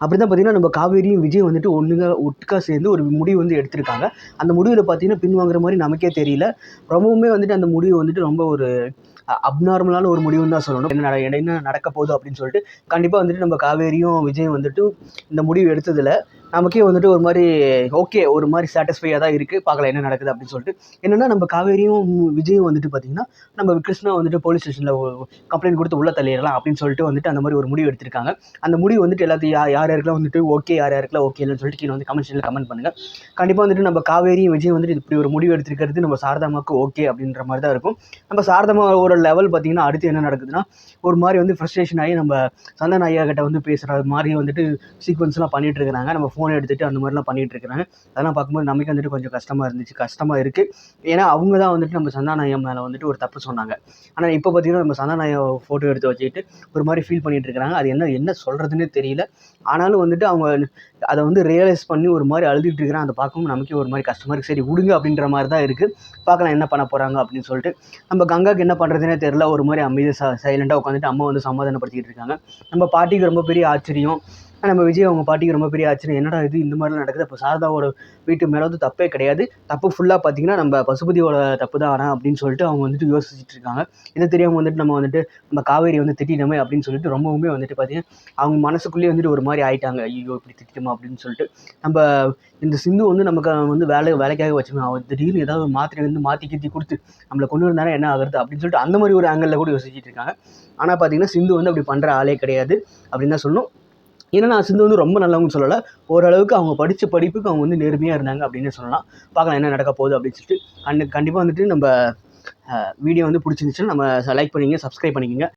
அப்படி தான் பார்த்தீங்கன்னா நம்ம காவேரியும் விஜய் வந்துட்டு ஒட்டுக்கா சேர்ந்து ஒரு முடிவு வந்து எடுத்திருக்காங்க. அந்த முடிவில் பார்த்தீங்கன்னா பின்வாங்குற மாதிரி நமக்கே தெரியல. ரொம்பவுமே வந்துட்டு அந்த முடிவு வந்துட்டு ரொம்ப ஒரு அப்நார்மலான ஒரு முடிவுன்னு தான் சொல்லணும். என்ன நடக்க போகுது அப்படின்னு சொல்லிட்டு கண்டிப்பாக வந்துட்டு நம்ம காவேரியும் விஜயும் வந்துட்டு இந்த முடிவு எடுத்ததில் நமக்கே வந்துட்டு ஒரு மாதிரி ஓகே, ஒரு மாதிரி சாட்டிஸ்ஃபையாக தான் இருக்குது. பார்க்கலாம் என்ன நடக்குது அப்படின்னு சொல்லிட்டு. என்னென்னா நம்ம காவேரியும் விஜயும் வந்துட்டு பார்த்திங்கன்னா நம்ம கிருஷ்ணா வந்துட்டு போலீஸ் ஸ்டேஷனில் கம்ப்ளைண்ட் கொடுத்து உள்ள தள்ளிடலாம் அப்படின்னு சொல்லிட்டு வந்துட்டு அந்த மாதிரி ஒரு முடிவு எடுத்திருக்காங்க. அந்த முடிவு வந்துட்டு எல்லாத்தையும் யாருக்கெல்லாம் வந்துட்டு ஓகே, யாருக்கெல்லாம் ஓகே இல்லைன்னு சொல்லிட்டு கீழே வந்து கமெண்ட் செக்ஷனில் கமெண்ட் பண்ணுங்கள். கண்டிப்பாக வந்துட்டு நம்ம காவேரியும் விஜய் வந்துட்டு இப்படி ஒரு முடிவு எடுத்திருக்கிறது நம்ம சாரதாமாவுக்கு ஓகே அப்படின்ற மாதிரி தான் இருக்கும். நம்ம சாரதாமா ஒரு லெவல் பார்த்திங்கன்னா அடுத்து என்ன நடக்குதுன்னா ஒரு மாதிரி வந்து ஃப்ரஸ்ட்ரேஷன் ஆகி நம்ம சந்தன் ஐயா கிட்ட வந்து பேசுகிற மாதிரி வந்துட்டு சீக்வன்ஸ்லாம் பண்ணிகிட்டு இருக்கிறாங்க. நம்ம ஃபோனை எடுத்துகிட்டு அந்த மாதிரிலாம் பண்ணிகிட்டு இருக்கிறாங்க. அதெல்லாம் பார்க்கும்போது நமக்கு வந்துட்டு கொஞ்சம் கஷ்டமாக இருக்குது. ஏன்னா அவங்க தான் வந்துட்டு நம்ம சந்தான ஐயா மேலே வந்துட்டு ஒரு தப்பு சொன்னாங்க. ஆனால் இப்போ பார்த்தீங்கன்னா நம்ம சந்தான ஐயா ஃபோட்டோ எடுத்து வச்சுக்கிட்டு ஒரு மாதிரி ஃபீல் பண்ணிகிட்டு இருக்கிறாங்க. அது என்ன சொல்கிறதுனே தெரியல. ஆனாலும் வந்துட்டு அவங்க அதை வந்து ரியலைஸ் பண்ணி ஒரு மாதிரி அழுதுகிட்டு இருக்கிறாங்க. அதை பார்க்கும்போது நமக்கே ஒரு மாதிரி கஷ்டமாக இருக்குது. சரி விடுங்க அப்படின்ற மாதிரி தான் இருக்குது. பார்க்கலாம் என்ன பண்ண போகிறாங்க அப்படின்னு சொல்லிட்டு. நம்ம கங்காவுக்கு என்ன பண்ணுறதுனே தெரியல. ஒரு மாதிரி அமைதியாக சைலண்ட்டாக உட்காந்துட்டு அம்மா வந்து சமாதானப்படுத்திக்கிட்டு இருக்காங்க. நம்ம பாட்டிக்கு ரொம்ப பெரிய ஆச்சரியம். நம்ம விஜய் அவங்க பாட்டிக்கு ரொம்ப பெரிய ஆச்சரியம். என்னடா இது இந்த மாதிரிலாம் நடக்குது. அப்போ சாரதாவோட வீட்டு மேலே வந்து தப்பே கிடையாது. தப்பு ஃபுல்லாக பார்த்தீங்கன்னா நம்ம பசுபதியோட தப்பு தான் ஆனால் அப்படின்னு சொல்லிட்டு அவங்க வந்துட்டு யோசிச்சுட்டு இருக்காங்க. இதை தெரியாமல் வந்துட்டு நம்ம காவேரி வந்து திட்டினோமே அப்படின்னு சொல்லிட்டு ரொம்பவுமே வந்துட்டு பார்த்தீங்கன்னா அவங்க மனசுக்குள்ளேயே வந்துட்டு ஒரு மாதிரி ஆயிட்டாங்க. ஐயோ இப்படி திட்டிட்டோமா அப்படின்னு சொல்லிட்டு. நம்ம இந்த சிந்து வந்து நமக்கு வந்து வேலைக்காக வச்சுக்கணும். அவன் திடீர்னு ஏதாவது மாத்திரை வந்து மாற்றி கொடுத்து நம்மளை கொண்டு வந்தாலும் என்ன ஆகுறது அப்படின்னு சொல்லிட்டு அந்த மாதிரி ஒரு ஆங்கிளில் கூட யோசிச்சுட்டு இருக்காங்க. ஆனால் பார்த்தீங்கன்னா சிந்து வந்து அப்படி பண்ணுற ஆளே கிடையாது அப்படின்னு தான் சொல்லணும். ஏன்னா நான் சிந்து வந்து ரொம்ப நல்லவங்கன்னு சொல்லலை. ஓரளவுக்கு அவங்க படித்த படிப்புக்கு அவங்க வந்து நேர்மையாக இருந்தாங்க அப்படின்னு சொல்லலாம். பார்க்கலாம் என்ன நடக்க போகுது அப்படின்னு சொல்லிட்டு. கண்டிப்பாக வந்துட்டு நம்ம வீடியோ வந்து பிடிச்சிருந்துச்சுன்னா நம்ம லைக் பண்ணிங்க, சப்ஸ்கிரைப் பண்ணிக்கோங்க.